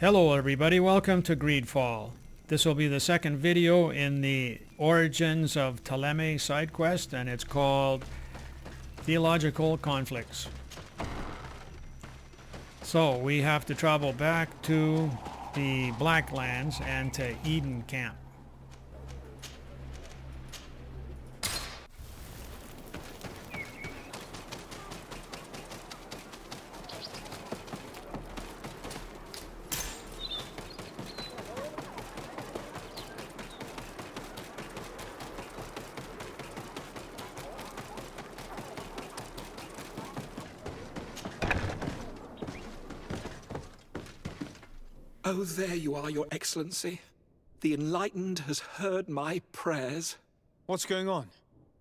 Hello everybody, welcome to Greedfall. This will be the second video in the Origins of Ptolemy side quest, and it's called Theological Conflicts. So we have to travel back to the Blacklands and to Eden Camp. Oh, there you are, Your Excellency. The Enlightened has heard my prayers. What's going on?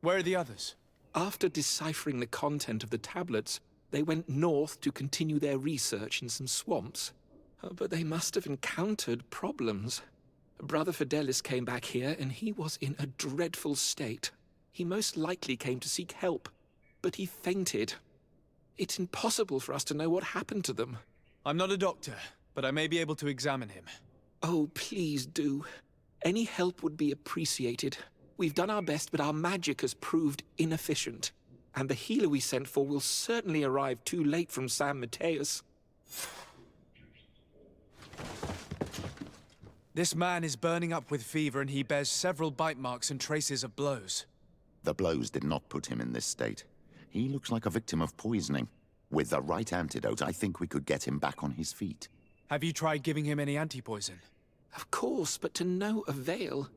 Where are the others? After deciphering the content of the tablets, they went north to continue their research in some swamps. But they must have encountered problems. Brother Fidelis came back here, and he was in a dreadful state. He most likely came to seek help, but he fainted. It's impossible for us to know what happened to them. I'm not a doctor, but I may be able to examine him. Oh, please do. Any help would be appreciated. We've done our best, but our magic has proved inefficient. And the healer we sent for will certainly arrive too late from San Mateus. This man is burning up with fever, and he bears several bite marks and traces of blows. The blows did not put him in this state. He looks like a victim of poisoning. With the right antidote, I think we could get him back on his feet. Have you tried giving him any anti-poison? Of course, but to no avail.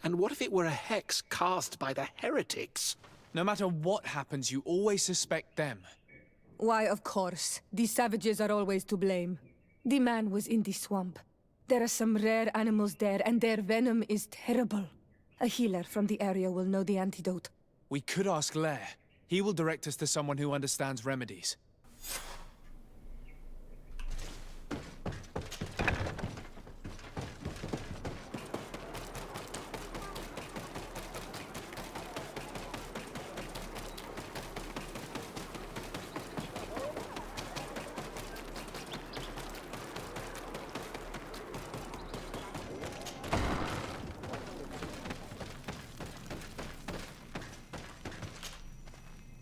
And what if it were a hex cast by the heretics? No matter what happens, you always suspect them. Why, of course. These savages are always to blame. The man was in the swamp. There are some rare animals there, and their venom is terrible. A healer from the area will know the antidote. We could ask Lair. He will direct us to someone who understands remedies.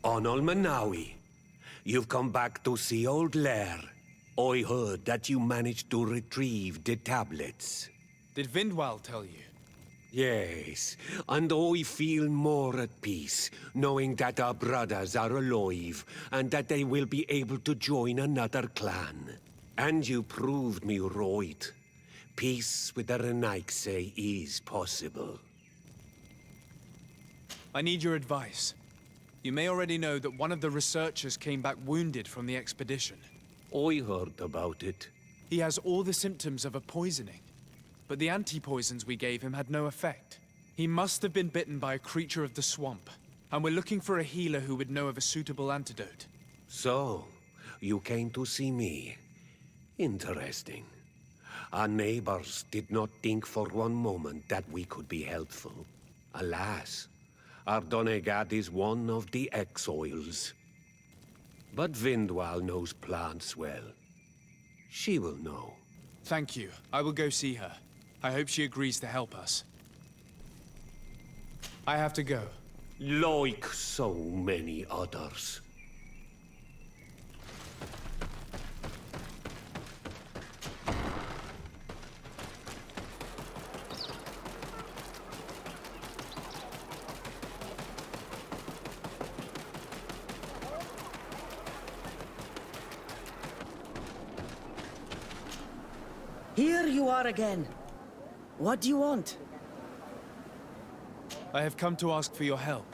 Onol Manawi, you've come back to see old Lair. I heard that you managed to retrieve the tablets. Did Vindwal tell you? Yes, and I feel more at peace, knowing that our brothers are alive, and that they will be able to join another clan. And you proved me right. Peace with the Renaigse is possible. I need your advice. You may already know that one of the researchers came back wounded from the expedition. I heard about it. He has all the symptoms of a poisoning, but the anti-poisons we gave him had no effect. He must have been bitten by a creature of the swamp, and we're looking for a healer who would know of a suitable antidote. So, you came to see me. Interesting. Our neighbors did not think for one moment that we could be helpful. Alas, our Donegat is one of the exiles. But Vindwal knows plants well. She will know. Thank you. I will go see her. I hope she agrees to help us. I have to go. Like so many others. Here you are again. What do you want? I have come to ask for your help.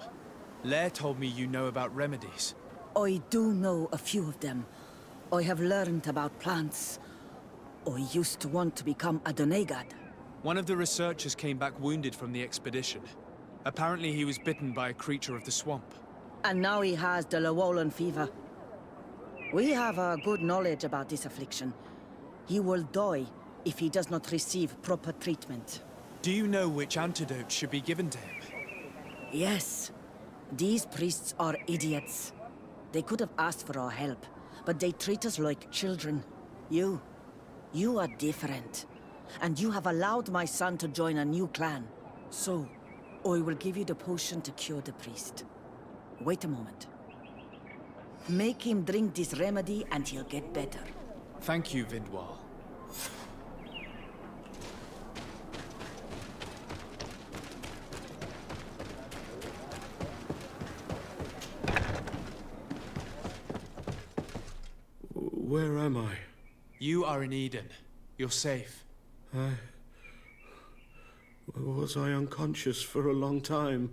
Lair told me you know about remedies. I do know a few of them. I have learned about plants. I used to want to become a Donegat. One of the researchers came back wounded from the expedition. Apparently he was bitten by a creature of the swamp. And now he has the Llewellyn fever. We have a good knowledge about this affliction. He will die if he does not receive proper treatment. Do you know which antidote should be given to him? Yes. These priests are idiots. They could have asked for our help, but they treat us like children. You You are different. And you have allowed my son to join a new clan. So, I will give you the potion to cure the priest. Wait a moment. Make him drink this remedy and he'll get better. Thank you, Vindwal. Where am I? You are in Eden. You're safe. Was I unconscious for a long time?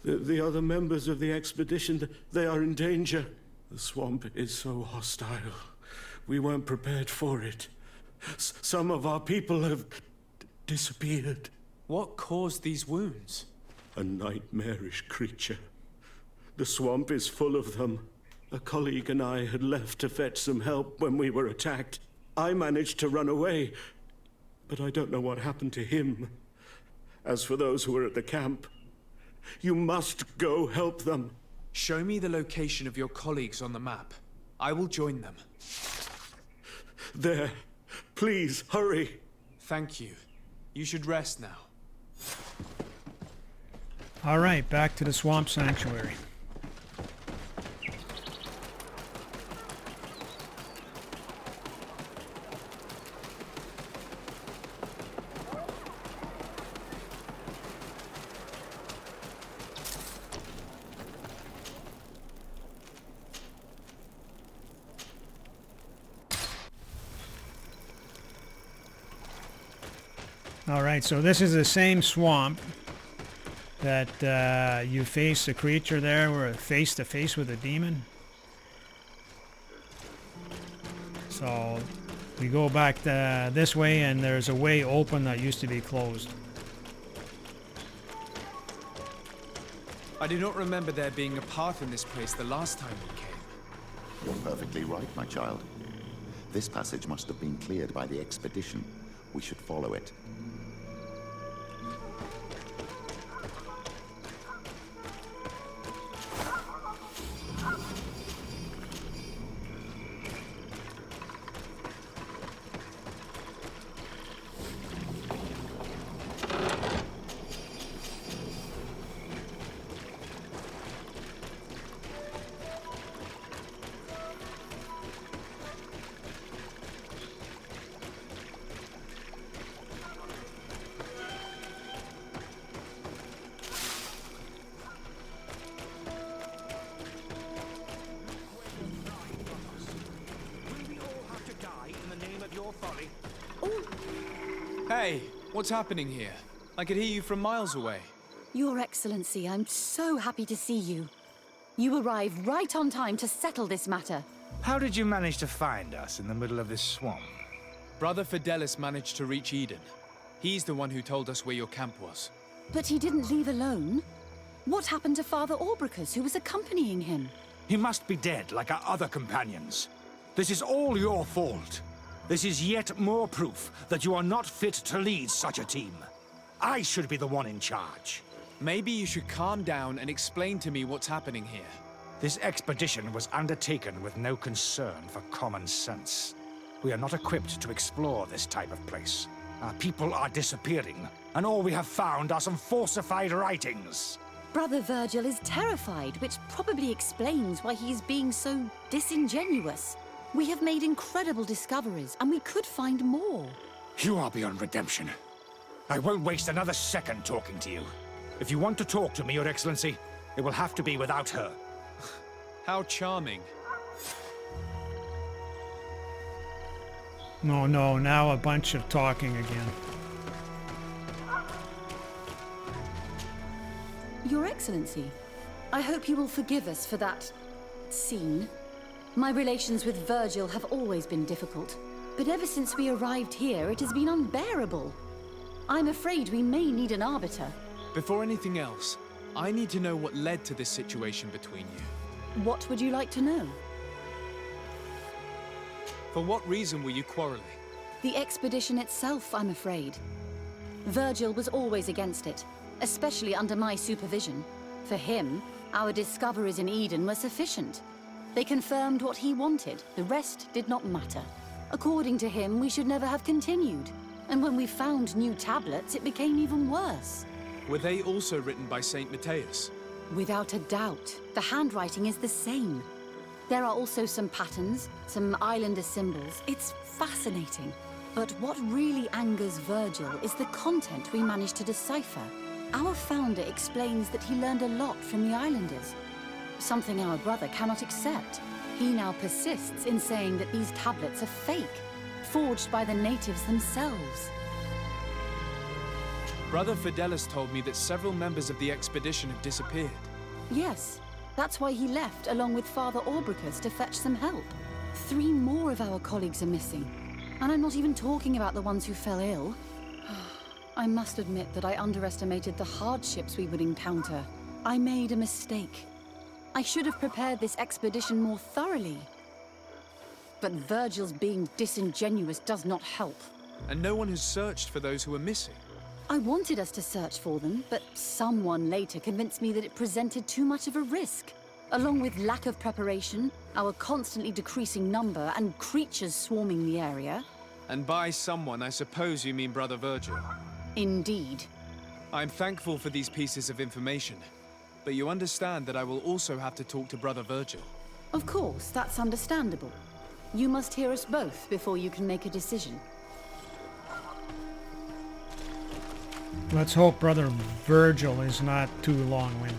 The other members of the expedition, they are in danger. The swamp is so hostile. We weren't prepared for it. Some of our people have disappeared. What caused these wounds? A nightmarish creature. The swamp is full of them. A colleague and I had left to fetch some help when we were attacked. I managed to run away, but I don't know what happened to him. As for those who are at the camp, you must go help them. Show me the location of your colleagues on the map. I will join them. There. Please, hurry. Thank you. You should rest now. All right, back to the swamp sanctuary. All right, so this is the same swamp that you face the creature there. We're face to face with a demon. So we go back this way, and there's a way open that used to be closed. I do not remember there being a path in this place the last time we came. You're perfectly right, my child. This passage must have been cleared by the expedition. We should follow it. Hey, what's happening here? I could hear you from miles away. Your Excellency, I'm so happy to see you. You arrived right on time to settle this matter. How did you manage to find us in the middle of this swamp? Brother Fidelis managed to reach Eden. He's the one who told us where your camp was. But he didn't leave alone. What happened to Father Orbricus, who was accompanying him? He must be dead, like our other companions. This is all your fault. This is yet more proof that you are not fit to lead such a team. I should be the one in charge. Maybe you should calm down and explain to me what's happening here. This expedition was undertaken with no concern for common sense. We are not equipped to explore this type of place. Our people are disappearing, and all we have found are some falsified writings. Brother Virgil is terrified, which probably explains why he is being so disingenuous. We have made incredible discoveries, and we could find more. You are beyond redemption. I won't waste another second talking to you. If you want to talk to me, Your Excellency, it will have to be without her. How charming. No, now a bunch of talking again. Your Excellency, I hope you will forgive us for that scene. My relations with Virgil have always been difficult, but ever since we arrived here, it has been unbearable. I'm afraid we may need an arbiter. Before anything else, I need to know what led to this situation between you. What would you like to know? For what reason were you quarreling? The expedition itself, I'm afraid. Virgil was always against it, especially under my supervision. For him, our discoveries in Eden were sufficient. They confirmed what he wanted. The rest did not matter. According to him, we should never have continued. And when we found new tablets, it became even worse. Were they also written by Saint Matthias? Without a doubt. The handwriting is the same. There are also some patterns, some islander symbols. It's fascinating. But what really angers Virgil is the content we managed to decipher. Our founder explains that he learned a lot from the islanders. Something our brother cannot accept. He now persists in saying that these tablets are fake, forged by the natives themselves. Brother Fidelis told me that several members of the expedition have disappeared. Yes, that's why he left along with Father Orbricus to fetch some help. 3 more of our colleagues are missing. And I'm not even talking about the ones who fell ill. I must admit that I underestimated the hardships we would encounter. I made a mistake. I should have prepared this expedition more thoroughly. But Virgil's being disingenuous does not help. And no one has searched for those who are missing. I wanted us to search for them, but someone later convinced me that it presented too much of a risk. Along with lack of preparation, our constantly decreasing number, and creatures swarming the area. And by someone, I suppose you mean Brother Virgil. Indeed. I'm thankful for these pieces of information, but you understand that I will also have to talk to Brother Virgil. Of course, that's understandable. You must hear us both before you can make a decision. Let's hope Brother Virgil is not too long-winded.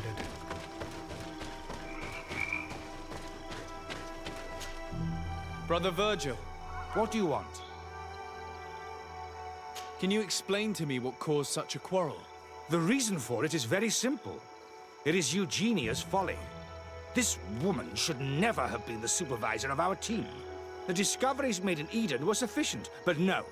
Brother Virgil, What do you want? can you explain to me what caused such a quarrel? The reason for it is very simple. It is Eugenia's folly. This woman should never have been the supervisor of our team. The discoveries made in Eden were sufficient, but no.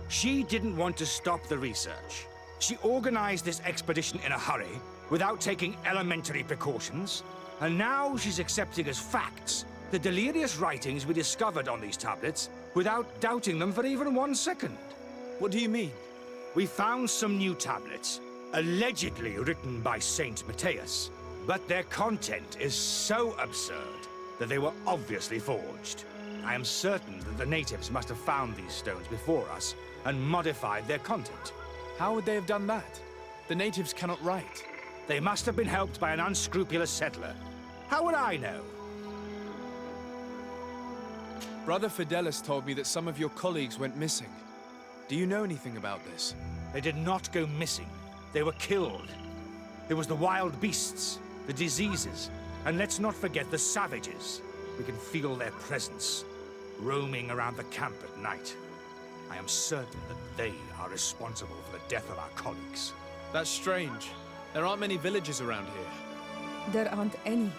She didn't want to stop the research. She organized this expedition in a hurry, without taking elementary precautions, and now she's accepting as facts the delirious writings we discovered on these tablets, without doubting them for even 1 second. What do you mean? We found some new tablets, allegedly written by Saint Matthias, but their content is so absurd that they were obviously forged. I am certain that the natives must have found these stones before us and modified their content. How would they have done that? The natives cannot write. They must have been helped by an unscrupulous settler. How would I know? Brother Fidelis told me that some of your colleagues went missing. Do you know anything about this? They did not go missing. They were killed. It was the wild beasts, the diseases, and let's not forget the savages. We can feel their presence, roaming around the camp at night. I am certain that they are responsible for the death of our colleagues. That's strange. There aren't many villages around here. There aren't any.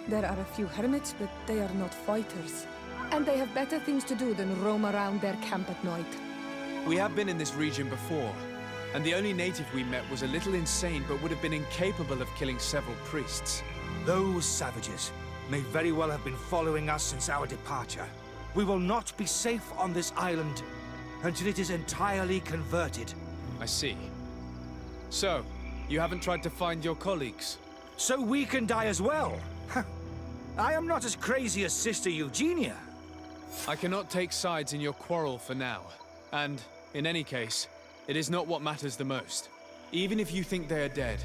There are a few hermits, but they are not fighters. And they have better things to do than roam around their camp at night. We have been in this region before, and the only native we met was a little insane but would have been incapable of killing several priests. Those savages may very well have been following us since our departure. We will not be safe on this island until it is entirely converted. I see. So, you haven't tried to find your colleagues? So we can die as well. I am not as crazy as Sister Eugenia. I cannot take sides in your quarrel for now. And, in any case, it is not what matters the most. Even if you think they are dead,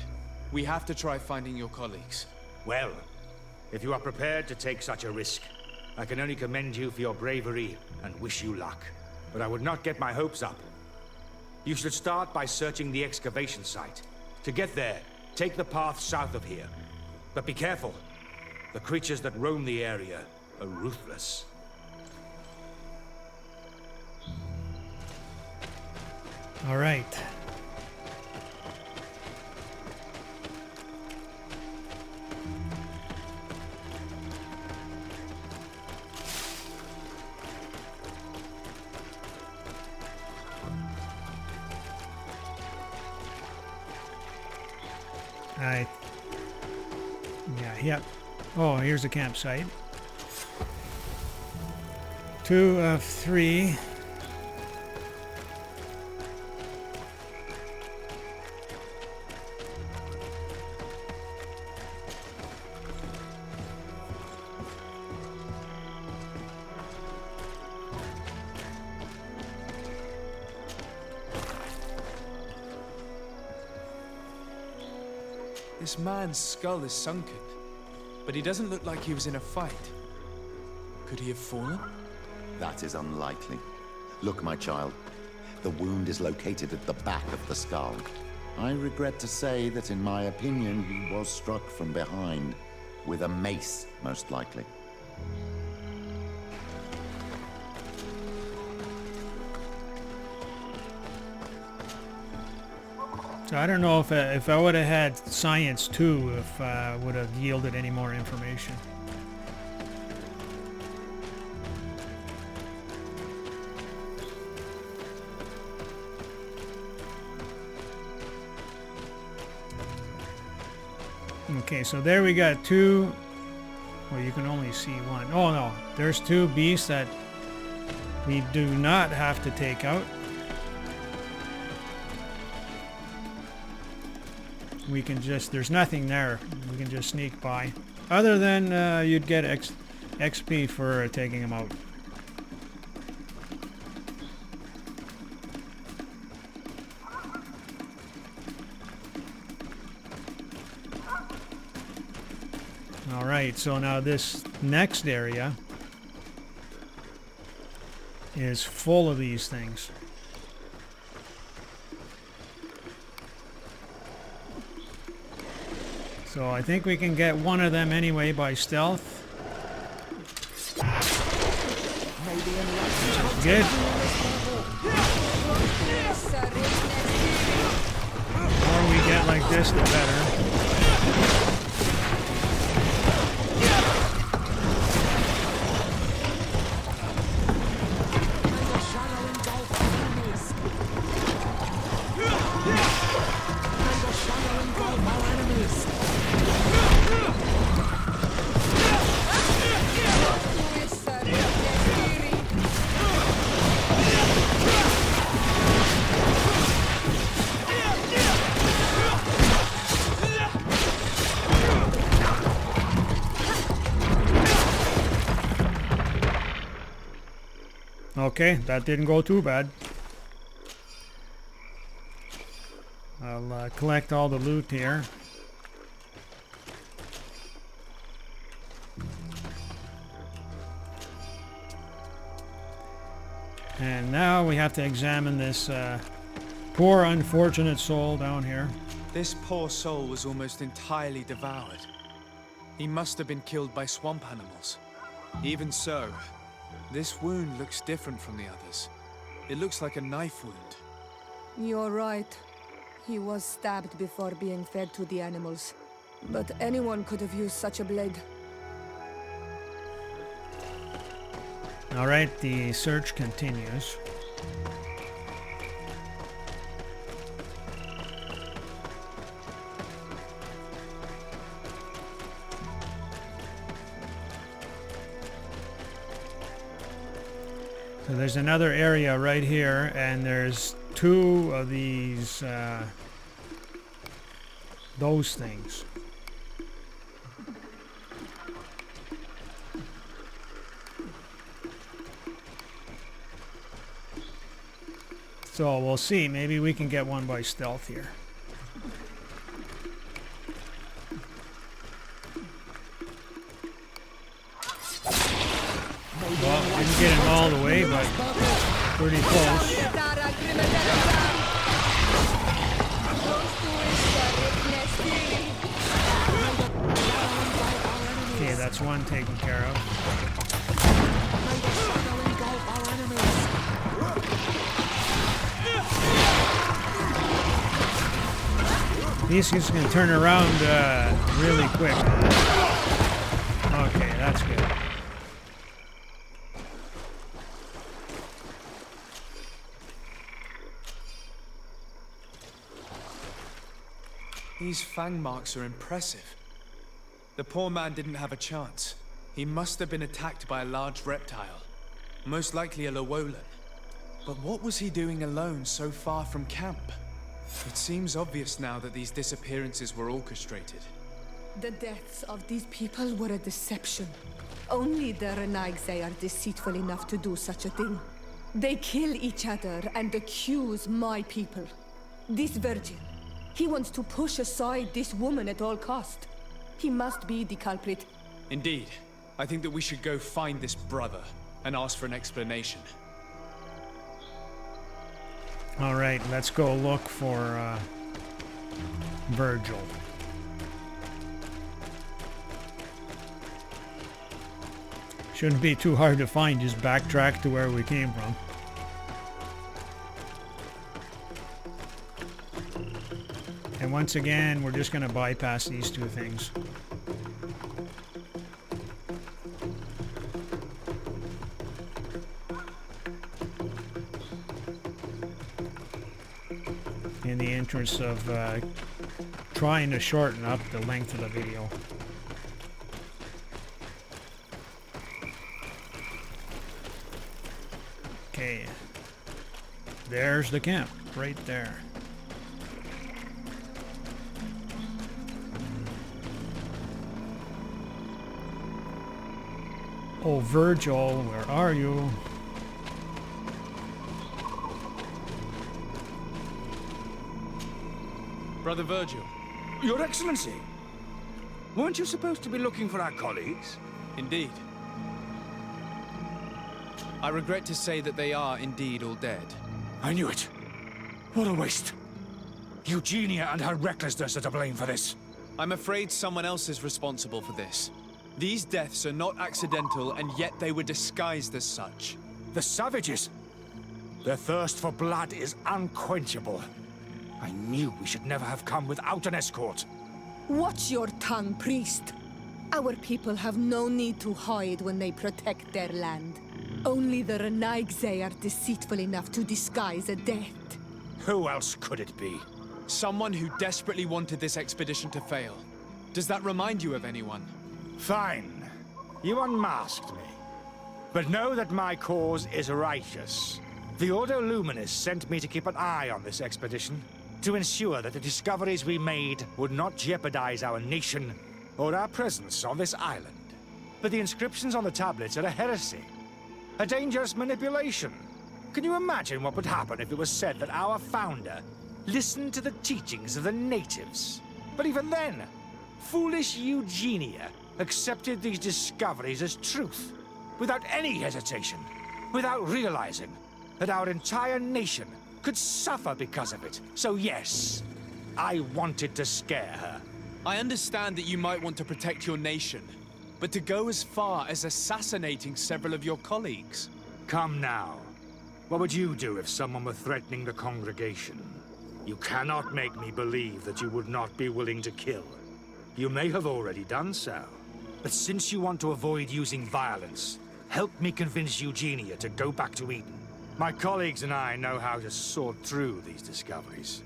we have to try finding your colleagues. Well, if you are prepared to take such a risk, I can only commend you for your bravery and wish you luck. But I would not get my hopes up. You should start by searching the excavation site. To get there, take the path south of here. But be careful. The creatures that roam the area are ruthless. All right. Yep. Oh, here's the campsite. 2 of 3. This man's skull is sunken, but he doesn't look like he was in a fight. Could he have fallen? That is unlikely. Look, my child. The wound is located at the back of the skull. I regret to say that in my opinion, he was struck from behind. With a mace, most likely. So I don't know if I would have had science too, if I would have yielded any more information. Okay, so there we got two. Well, you can only see one. Oh no, there's two beasts that we do not have to take out. We can just, there's nothing there. We can just sneak by. Other than you'd get XP for taking them out. Alright, so now this next area is full of these things. So I think we can get one of them anyway by stealth. Good. The more we get like this, the better. Okay, that didn't go too bad. I'll collect all the loot here. And now we have to examine this poor unfortunate soul down here. This poor soul was almost entirely devoured. He must have been killed by swamp animals. Even so, this wound looks different from the others. It looks like a knife wound. You're right. He was stabbed before being fed to the animals. But anyone could have used such a blade. Alright, the search continues. So there's another area right here, and there's two of these, those things. So we'll see, maybe we can get one by stealth here. Well, didn't get him all the way, but pretty close. Okay, that's one taken care of. He's just going to turn around really quick. Okay, that's good. These fang marks are impressive. The poor man didn't have a chance. He must have been attacked by a large reptile. Most likely a Llewellyn. But what was he doing alone so far from camp? It seems obvious now that these disappearances were orchestrated. The deaths of these people were a deception. Only the Renaigse are deceitful enough to do such a thing. They kill each other and accuse my people. This virgin, He wants to push aside this woman at all cost. He must be the culprit. Indeed. I think that we should go find this brother and ask for an explanation. All right, let's go look for Virgil. Shouldn't be too hard to find, just backtrack to where we came from. And once again, we're just going to bypass these two things. In the interest of trying to shorten up the length of the video. Okay, there's the camp right there. Oh, Virgil, where are you? Brother Virgil. Your Excellency! Weren't you supposed to be looking for our colleagues? Indeed. I regret to say that they are indeed all dead. I knew it. What a waste. Eugenia and her recklessness are to blame for this. I'm afraid someone else is responsible for this. These deaths are not accidental, and yet they were disguised as such. The savages! Their thirst for blood is unquenchable. I knew we should never have come without an escort. Watch your tongue, priest. Our people have no need to hide when they protect their land. Only the Renaigze are deceitful enough to disguise a death. Who else could it be? Someone who desperately wanted this expedition to fail. Does that remind you of anyone? Fine. You unmasked me. But know that my cause is righteous. The Ordo Luminis sent me to keep an eye on this expedition, to ensure that the discoveries we made would not jeopardize our nation or our presence on this island. But the inscriptions on the tablets are a heresy, a dangerous manipulation. Can you imagine what would happen if it was said that our founder listened to the teachings of the natives? But even then, foolish Eugenia accepted these discoveries as truth, without any hesitation, without realizing that our entire nation could suffer because of it. So yes, I wanted to scare her. I understand that you might want to protect your nation, but to go as far as assassinating several of your colleagues? Come now. What would you do if someone were threatening the congregation? You cannot make me believe that you would not be willing to kill. You may have already done so. But since you want to avoid using violence, help me convince Eugenia to go back to Eden. My colleagues and I know how to sort through these discoveries.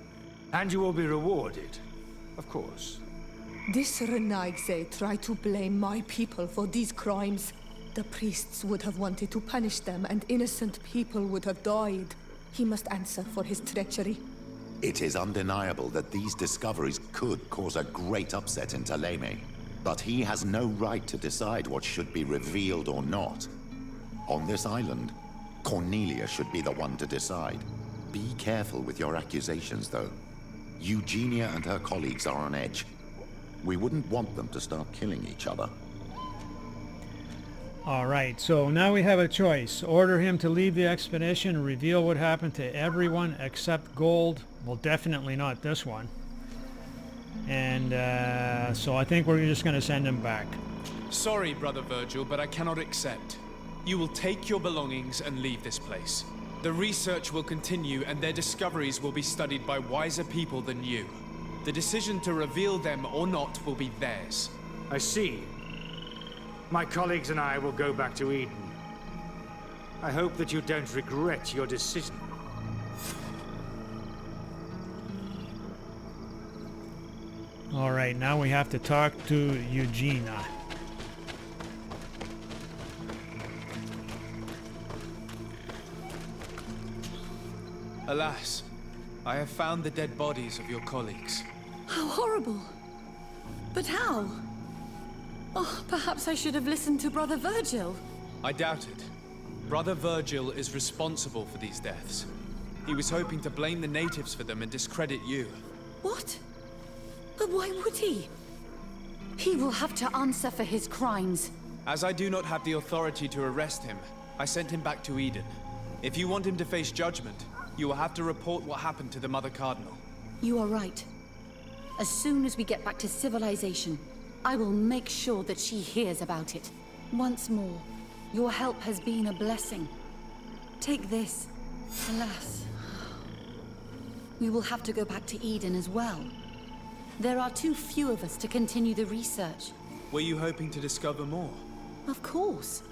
And you will be rewarded, of course. This Renaigze tried to blame my people for these crimes. The priests would have wanted to punish them, and innocent people would have died. He must answer for his treachery. It is undeniable that these discoveries could cause a great upset in Thélème. But he has no right to decide what should be revealed or not. On this island, Cornelia should be the one to decide. Be careful with your accusations, though. Eugenia and her colleagues are on edge. We wouldn't want them to start killing each other. All right, so now we have a choice. Order him to leave the expedition, reveal what happened to everyone except Gold. Well, definitely not this one. And so I think we're just going to send him back. Sorry, Brother Virgil, but I cannot accept. You will take your belongings and leave this place. The research will continue, and their discoveries will be studied by wiser people than you. The decision to reveal them or not will be theirs. I see. My colleagues and I will go back to Eden. I hope that you don't regret your decision. All right, now we have to talk to Eugenia. Alas, I have found the dead bodies of your colleagues. How horrible. But how? Oh, perhaps I should have listened to Brother Virgil. I doubt it. Brother Virgil is responsible for these deaths. He was hoping to blame the natives for them and discredit you. What? But why would he? He will have to answer for his crimes. As I do not have the authority to arrest him, I sent him back to Eden. If you want him to face judgment, you will have to report what happened to the Mother Cardinal. You are right. As soon as we get back to civilization, I will make sure that she hears about it. Once more, your help has been a blessing. Take this. Alas, we will have to go back to Eden as well. There are too few of us to continue the research. Were you hoping to discover more? Of course.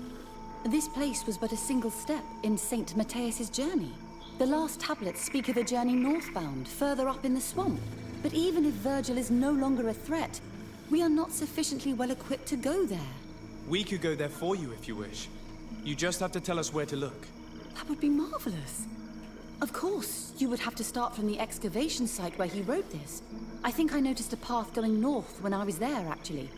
This place was but a single step in Saint Matthias's journey. The last tablets speak of a journey northbound, further up in the swamp. But even if Virgil is no longer a threat, we are not sufficiently well equipped to go there. We could go there for you if you wish. You just have to tell us where to look. That would be marvelous. Of course, you would have to start from the excavation site where he wrote this. I think I noticed a path going north when I was there, actually.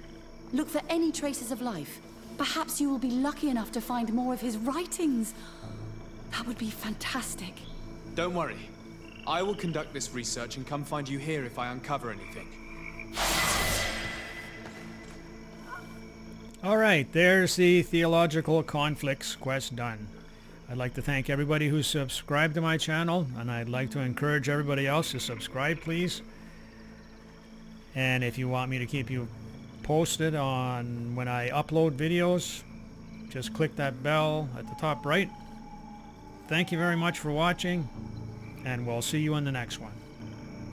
Look for any traces of life. Perhaps you will be lucky enough to find more of his writings. That would be fantastic. Don't worry. I will conduct this research and come find you here if I uncover anything. All right, there's the Theological Conflicts quest done. I'd like to thank everybody who's subscribed to my channel, and I'd like to encourage everybody else to subscribe, please. And if you want me to keep you posted on when I upload videos, just click that bell at the top right. Thank you very much for watching, and we'll see you in the next one.